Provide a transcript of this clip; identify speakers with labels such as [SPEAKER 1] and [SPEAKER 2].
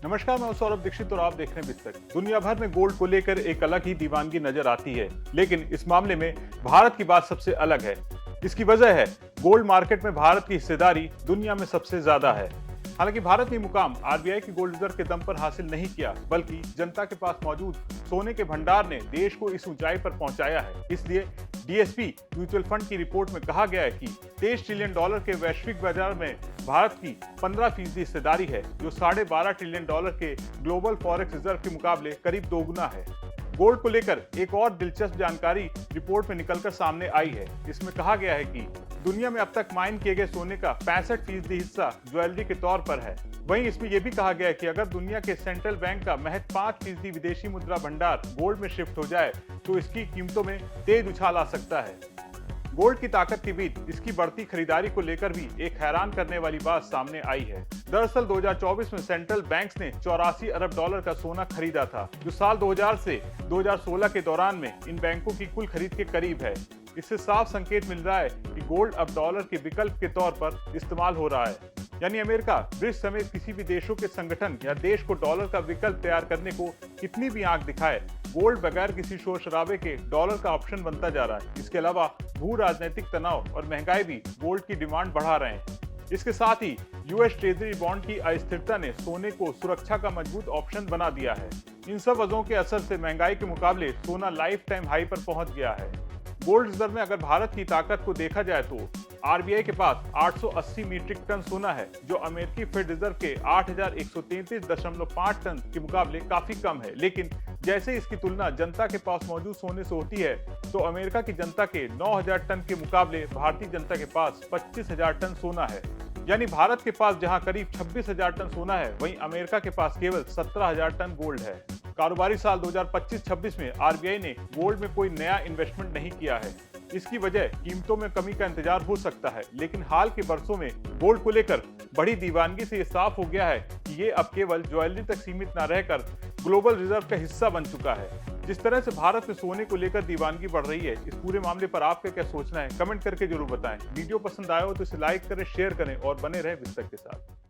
[SPEAKER 1] नमस्कार, मैं हूं सौरभ दीक्षित और आप देख रहे हैं बिस्तक। दुनिया भर में गोल्ड को लेकर एक अलग ही दीवानगी नजर आती है, लेकिन इस मामले में भारत की बात सबसे अलग है। इसकी वजह है गोल्ड मार्केट में भारत की हिस्सेदारी दुनिया में सबसे ज्यादा है। हालांकि भारत ने मुकाम आरबीआई की गोल्ड रिजर्व के दम पर हासिल नहीं किया, बल्कि जनता के पास मौजूद सोने के भंडार ने देश को इस ऊंचाई पर पहुंचाया है। इसलिए डीएसपी म्यूचुअल फंड की रिपोर्ट में कहा गया है कि $23 ट्रिलियन के वैश्विक बाजार में भारत की 15% हिस्सेदारी है, जो $12.5 ट्रिलियन के ग्लोबल फॉरेक्स रिजर्व के मुकाबले करीब दोगुना है। गोल्ड को लेकर एक और दिलचस्प जानकारी रिपोर्ट में निकलकर सामने आई है। इसमें कहा गया है कि दुनिया में अब तक माइन किए गए सोने का 65% हिस्सा ज्वेलरी के तौर पर है। वहीं इसमें यह भी कहा गया है कि अगर दुनिया के सेंट्रल बैंक का महज 5% विदेशी मुद्रा भंडार गोल्ड में शिफ्ट हो जाए तो इसकी कीमतों में तेज उछाल आ सकता है। गोल्ड की ताकत के बीच इसकी बढ़ती खरीदारी को लेकर भी एक हैरान करने वाली बात सामने आई है। दरअसल 2024 में सेंट्रल बैंक्स ने $84 अरब का सोना खरीदा था, जो साल 2000 से 2016 के दौरान में इन बैंकों की कुल खरीद के करीब है। इससे साफ संकेत मिल रहा है कि गोल्ड अब डॉलर के विकल्प के तौर पर इस्तेमाल हो रहा है। यानी अमेरिका, ब्रिक्स समेत किसी भी देशों के संगठन या देश को डॉलर का विकल्प तैयार करने को कितनी भी आंख दिखाए, गोल्ड बगैर किसी शोर शराबे के डॉलर का ऑप्शन बनता जा रहा है। इसके अलावा भू राजनीतिक तनाव और महंगाई भी गोल्ड की डिमांड बढ़ा रहे हैं। इसके साथ ही यूएस ट्रेजरी बॉन्ड की अस्थिरता ने सोने को सुरक्षा का मजबूत ऑप्शन बना दिया है। इन सब वजहों के असर से महंगाई के मुकाबले सोना लाइफ टाइम हाई पर पहुंच गया है। गोल्ड रिजर्व में अगर भारत की ताकत को देखा जाए तो आरबीआई के पास 880 मीट्रिक टन सोना है, जो अमेरिकी फेड रिजर्व के 8133.5 टन के मुकाबले काफी कम है। लेकिन जैसे इसकी तुलना जनता के पास मौजूद सोने से होती है, तो अमेरिका की जनता के 9000 टन के मुकाबले भारतीय जनता के पास 25000 टन सोना है। यानी भारत के पास जहां करीब 26000 टन सोना है, वहीं अमेरिका के पास केवल 17000 टन गोल्ड है। कारोबारी साल 2025-26 में आरबीआई ने गोल्ड में कोई नया इन्वेस्टमेंट नहीं किया है। इसकी वजह कीमतों में कमी का इंतजार हो सकता है, लेकिन हाल के वर्षों में गोल्ड को लेकर बड़ी दीवानगी से ये साफ हो गया है कि ये अब केवल ज्वेलरी तक सीमित न रहकर ग्लोबल रिजर्व का हिस्सा बन चुका है। जिस तरह से भारत में सोने को लेकर दीवानगी बढ़ रही है, इस पूरे मामले पर आपका क्या सोचना है, कमेंट करके जरूर बताएं। वीडियो पसंद आया हो तो इसे लाइक करें, शेयर करें और बने रहें बिस्तक के साथ।